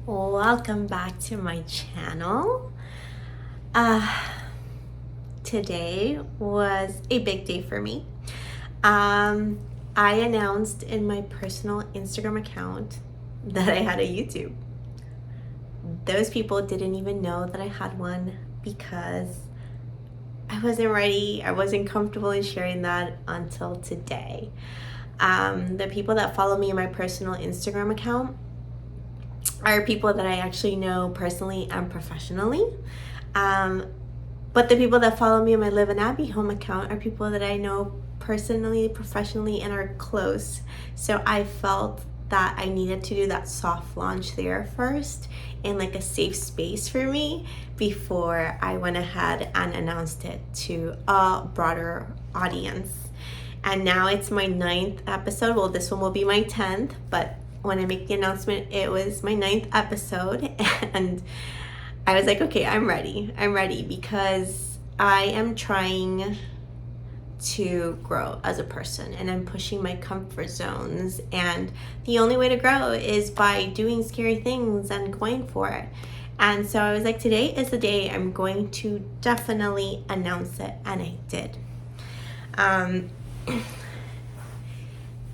Welcome back to my channel. Today was a big day for me. I announced in my personal Instagram account that I had a YouTube. Those people didn't even know that I had one because I wasn't ready. I wasn't comfortable in sharing that until today. The people that follow me in my personal Instagram account are people that I actually know personally and professionally. But the people that follow me in my Live in Abbey home account are people that I know personally, professionally, and are close. So I felt that I needed to do that soft launch there first in like a safe space for me before I went ahead and announced it to a broader audience. And now it's my 9th episode. Well, this one will be my 10th, but when I make the announcement, it was my 9th episode, and I was like, okay, I'm ready because I am trying to grow as a person, and I'm pushing my comfort zones, and the only way to grow is by doing scary things and going for it. And so I was like, today is the day I'm going to definitely announce it, and I did.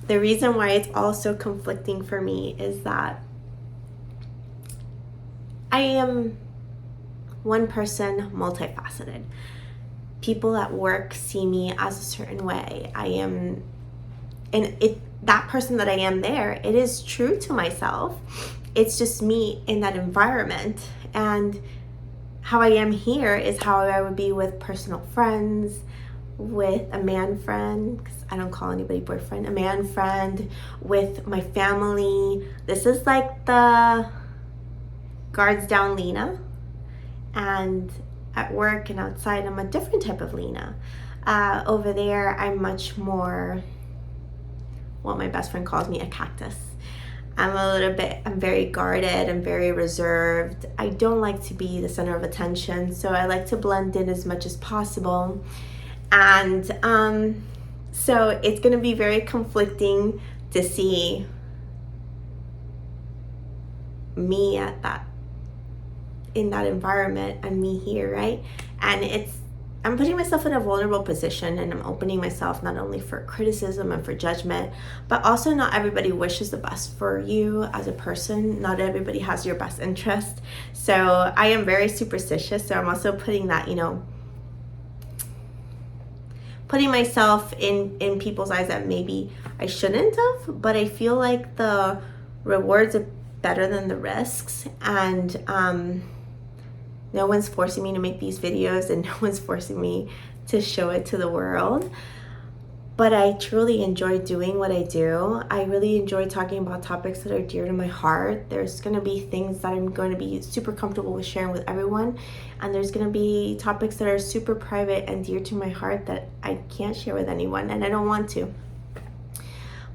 The reason why it's also conflicting for me is that I am one person, multifaceted. People at work see me as a certain way. That person that I am there, it is true to myself. It's just me in that environment. And how I am here is how I would be with personal friends, with a man friend, because I don't call anybody boyfriend, a man friend, with my family. This is like the guards down Lena, and at work and outside I'm a different type of Lena. Over there I'm much more what my best friend calls me, a cactus. I'm very guarded, I'm very reserved. I don't like to be the center of attention, so I like to blend in as much as possible. And so it's going to be very conflicting to see me in that environment and me here, right? And I'm putting myself in a vulnerable position, and I'm opening myself not only for criticism and for judgment, but also not everybody wishes the best for you as a person. Not everybody has your best interest. So I am very superstitious. So I'm also putting that, putting myself in people's eyes that maybe I shouldn't have, but I feel like the rewards are better than the risks. And no one's forcing me to make these videos, and no one's forcing me to show it to the world. But I truly enjoy doing what I do. I really enjoy talking about topics that are dear to my heart. There's going to be things that I'm going to be super comfortable with sharing with everyone. And there's going to be topics that are super private and dear to my heart that I can't share with anyone, and I don't want to.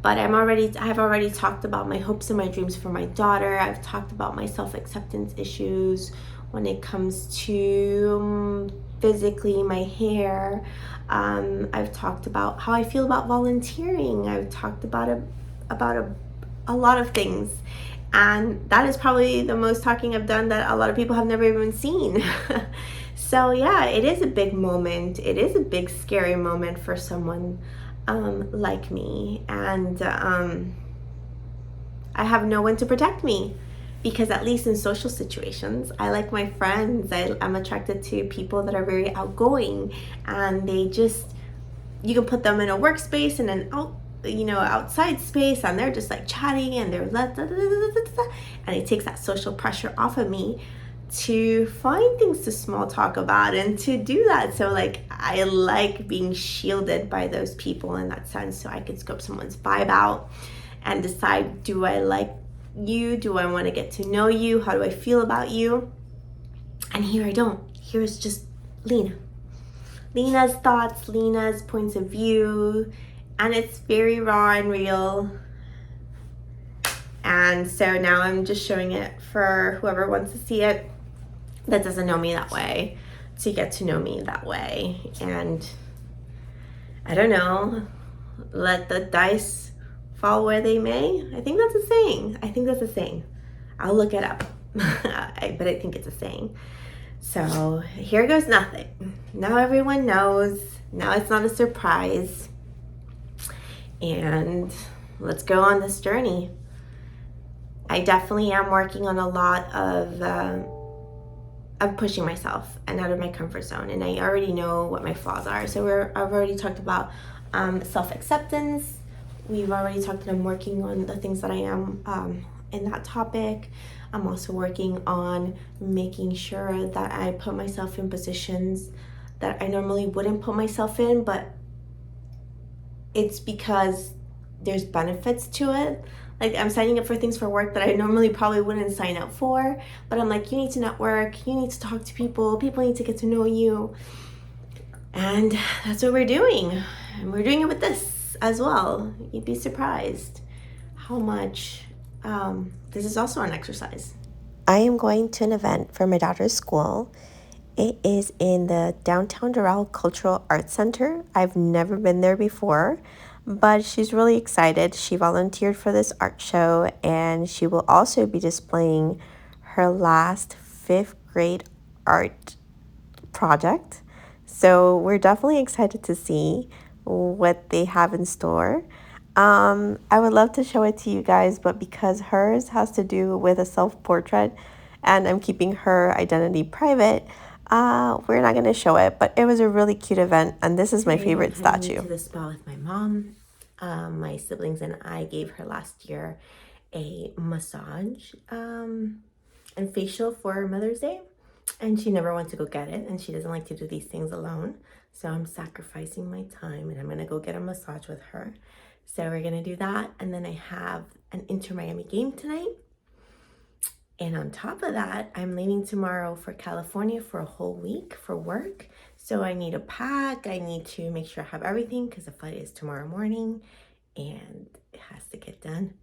But I've already talked about my hopes and my dreams for my daughter. I've talked about my self-acceptance issues when it comes to physically, my hair. I've talked about how I feel about volunteering. I've talked about a lot of things, and that is probably the most talking I've done that a lot of people have never even seen. So yeah, it is a big moment. It is a big scary moment for someone like me, and I have no one to protect me. Because at least in social situations, I like my friends. I'm attracted to people that are very outgoing, and you can put them in a workspace and an outside space, and they're just like chatting, and they're and it takes that social pressure off of me to find things to small talk about and to do that. So like, I like being shielded by those people in that sense, so I can scope someone's vibe out and decide, do I like you? Do I want to get to know you? How do I feel about you? And here I don't. Here's just Lena's thoughts, Lena's points of view, and it's very raw and real. And so now I'm just showing it for whoever wants to see it that doesn't know me that way, to get to know me that way. And I don't know, let the dice fall where they may. I think that's a saying. I'll look it up. but I think it's a saying. So here goes nothing. Now everyone knows. Now it's not a surprise. And let's go on this journey. I definitely am working on a lot of pushing myself and out of my comfort zone. And I already know what my flaws are. So I've already talked about self-acceptance. We've already talked that I'm working on the things that I am in that topic. I'm also working on making sure that I put myself in positions that I normally wouldn't put myself in, but it's because there's benefits to it. Like, I'm signing up for things for work that I normally probably wouldn't sign up for, but I'm like, you need to network, you need to talk to people need to get to know you. And that's what we're doing. And we're doing it with this as well. You'd be surprised how much this is also an exercise. I am going to an event for my daughter's school. It is in the downtown Doral Cultural Arts Center. I've never been there before, but she's really excited. She volunteered for this art show, and she will also be displaying her last 5th grade art project. So we're definitely excited to see what they have in store. I would love to show it to you guys, but because hers has to do with a self-portrait and I'm keeping her identity private, we're not going to show it, but it was a really cute event, and this is my favorite statue. To the spa with my mom. My siblings and I gave her last year a massage and facial for Mother's Day, and she never wants to go get it, and she doesn't like to do these things alone. So I'm sacrificing my time, and I'm going to go get a massage with her. So we're going to do that, and then I have an Inter Miami game tonight. And on top of that, I'm leaving tomorrow for California for a whole week for work. So I need to pack. I need to make sure I have everything because the flight is tomorrow morning and it has to get done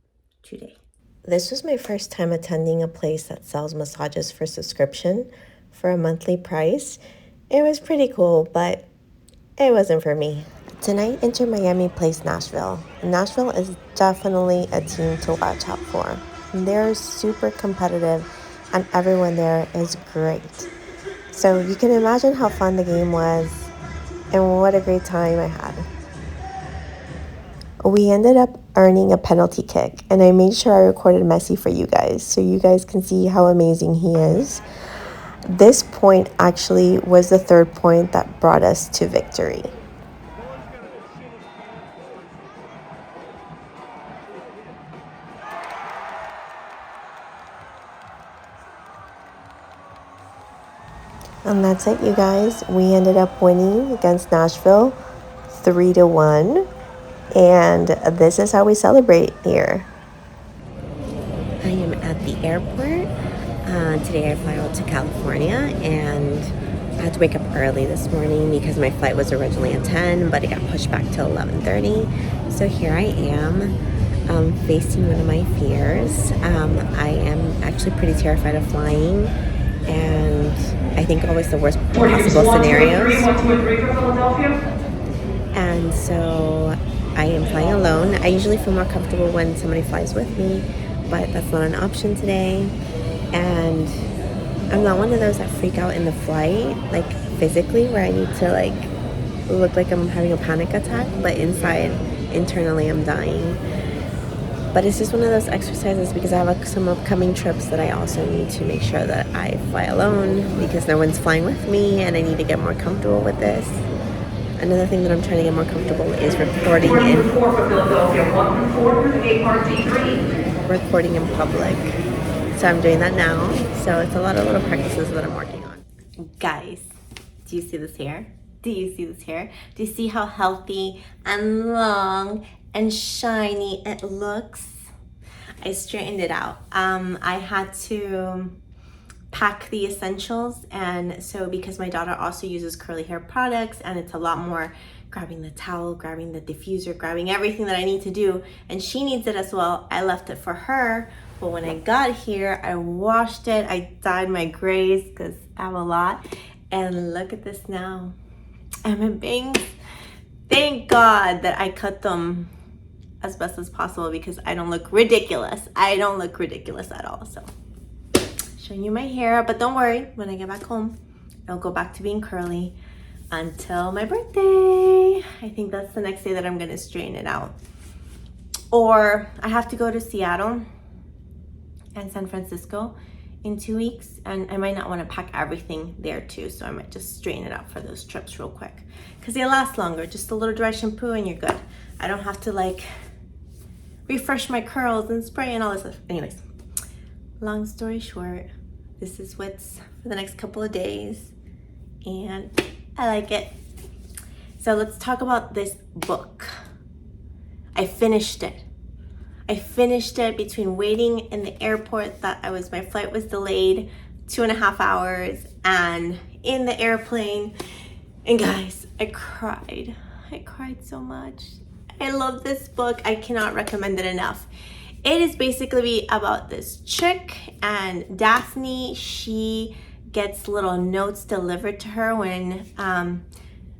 today. This was my first time attending a place that sells massages for subscription for a monthly price. It was pretty cool, but it wasn't for me. Tonight, Inter Miami plays Nashville. Nashville is definitely a team to watch out for. They're super competitive, and everyone there is great. So you can imagine how fun the game was and what a great time I had. We ended up earning a penalty kick, and I made sure I recorded Messi for you guys so you guys can see how amazing he is. This point actually was the 3rd point that brought us to victory. And that's it, you guys. We ended up winning against Nashville 3-1. And this is how we celebrate here. I am at the airport. Today I fly out to California, and I had to wake up early this morning because my flight was originally at 10, but it got pushed back till 11:30. So here I am, facing one of my fears. I am actually pretty terrified of flying, and I think always the worst possible scenarios. And so I am flying alone. I usually feel more comfortable when somebody flies with me, but that's not an option today. And I'm not one of those that freak out in the flight, like physically, where I need to like look like I'm having a panic attack, but internally I'm dying. But it's just one of those exercises because I have some upcoming trips that I also need to make sure that I fly alone because no one's flying with me, and I need to get more comfortable with this. Another thing that I'm trying to get more comfortable is recording in public. So I'm doing that now. So it's a lot of little practices that I'm working on. Guys, do you see this hair? Do you see this hair? Do you see how healthy and long and shiny it looks? I straightened it out. I had to pack the essentials, and so because my daughter also uses curly hair products, and it's a lot more grabbing the towel, grabbing the diffuser, grabbing everything that I need to do, and she needs it as well. I left it for her, but when I got here, I washed it, I dyed my grays because I have a lot, and look at this now. And my bangs, thank God that I cut them as best as possible because I don't look ridiculous. I don't look ridiculous at all, so showing you my hair, but don't worry, when I get back home, it'll go back to being curly until my birthday. I think that's the next day that I'm gonna straighten it out. Or I have to go to Seattle and San Francisco in 2 weeks, and I might not want to pack everything there too, so I might just straighten it out for those trips real quick because they last longer. Just a little dry shampoo and you're good. I don't have to like refresh my curls and spray and all this stuff. Anyways, long story short, this is what's for the next couple of days and I like it. So let's talk about this book. I finished it between waiting in the airport that my flight was delayed 2.5 hours and in the airplane. And guys, I cried so much. I love this book. I cannot recommend it enough. It is basically about this chick and Daphne. She gets little notes delivered to her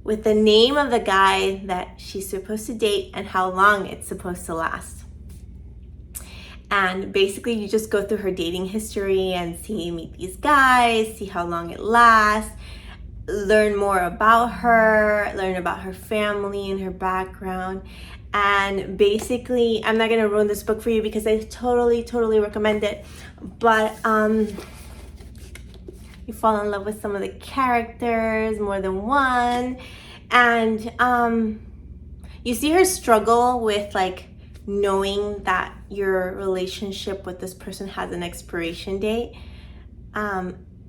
with the name of the guy that she's supposed to date and how long it's supposed to last. And basically you just go through her dating history and meet these guys, see how long it lasts, learn more about her, learn about her family and her background. And basically, I'm not gonna ruin this book for you because I totally recommend it. But you fall in love with some of the characters, more than one. And you see her struggle with like knowing that your relationship with this person has an expiration date.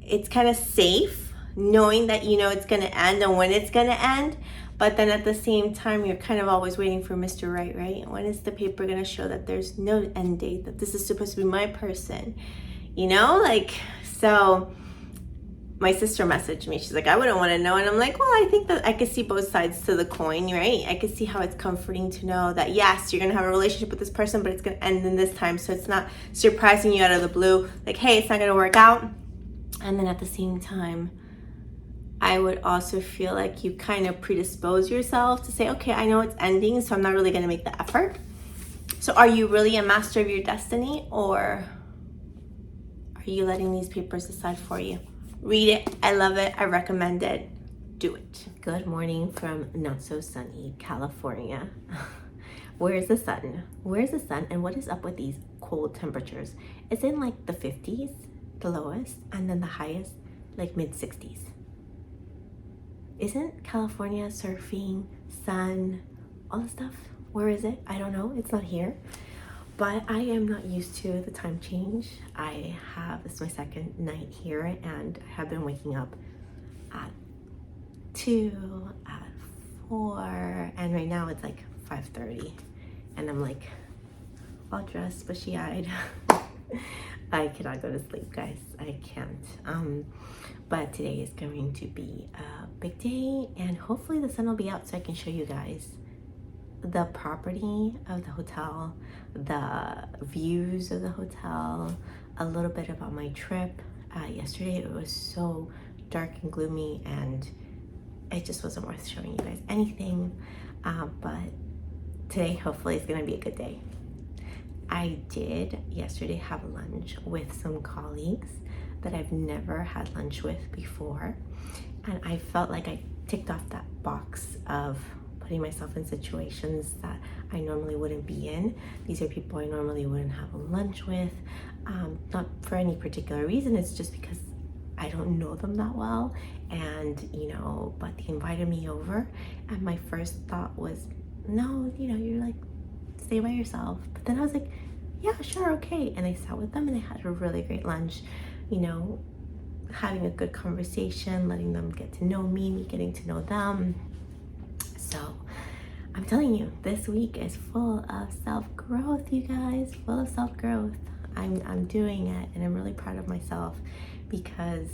It's kind of safe knowing that you know it's gonna end and when it's gonna end, but then at the same time you're kind of always waiting for Mr. Right? When is the paper gonna show that there's no end date, that this is supposed to be my person, you know? Like, so my sister messaged me. She's like, I wouldn't want to know. And I'm like, well, I think that I could see both sides to the coin, right? I could see how it's comforting to know that, yes, you're going to have a relationship with this person, but it's going to end in this time. So it's not surprising you out of the blue. Like, hey, it's not going to work out. And then at the same time, I would also feel like you kind of predispose yourself to say, okay, I know it's ending, so I'm not really going to make the effort. So are you really a master of your destiny, or are you letting these papers decide for you? Read it. I love it. I recommend it. Do it. Good morning from not so sunny California. Where's the sun? Where's the sun? And what is up with these cold temperatures? It's in like the 50s, the lowest, and then the highest, like mid 60s. Isn't California surfing, sun, all the stuff? Where is it? I don't know. It's not here. But I am not used to the time change. This is my second night here, and I have been waking up at 2, at 4, and right now it's like 5:30, and I'm like all dressed, bushy-eyed. I cannot go to sleep, guys. I can't. But today is going to be a big day, and hopefully the sun will be out so I can show you guys the property of the hotel, the views of the hotel, a little bit about my trip. Yesterday it was so dark and gloomy and it just wasn't worth showing you guys anything. But today hopefully is gonna be a good day. I did yesterday have lunch with some colleagues that I've never had lunch with before. And I felt like I ticked off that box of putting myself in situations that I normally wouldn't be in. These are people I normally wouldn't have a lunch with, not for any particular reason. It's just because I don't know them that well, and but they invited me over, and my first thought was, no, you're like, stay by yourself. But then I was like, yeah, sure, okay. And I sat with them and I had a really great lunch, having a good conversation, letting them get to know me getting to know them. So I'm telling you, this week is full of self-growth, you guys, full of self-growth. I'm doing it, and I'm really proud of myself because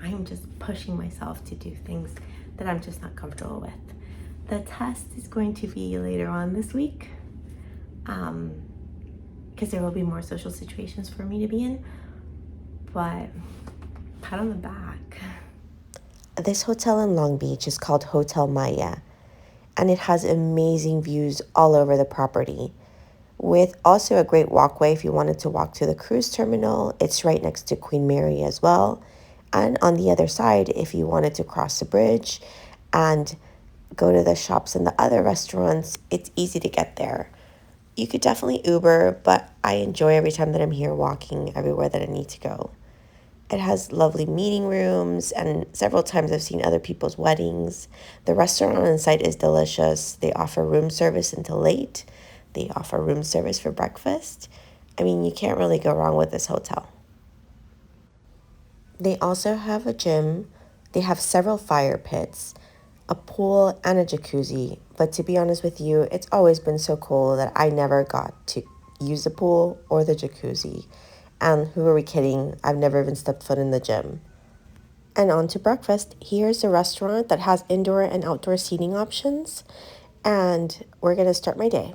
I'm just pushing myself to do things that I'm just not comfortable with. The test is going to be later on this week because there will be more social situations for me to be in, but pat on the back. This hotel in Long Beach is called Hotel Maya, and it has amazing views all over the property. with also a great walkway if you wanted to walk to the cruise terminal. It's right next to Queen Mary as well. And on the other side, if you wanted to cross the bridge and go to the shops and the other restaurants, it's easy to get there. You could definitely Uber, but I enjoy every time that I'm here walking everywhere that I need to go. It has lovely meeting rooms, and several times I've seen other people's weddings. The restaurant on site is delicious. They offer room service until late. They offer room service for breakfast. I mean, you can't really go wrong with this hotel. They also have a gym. They have several fire pits, a pool, and a jacuzzi. But to be honest with you, it's always been so cold that I never got to use the pool or the jacuzzi. And who are we kidding? I've never even stepped foot in the gym. And on to breakfast. Here's a restaurant that has indoor and outdoor seating options. And we're going to start my day.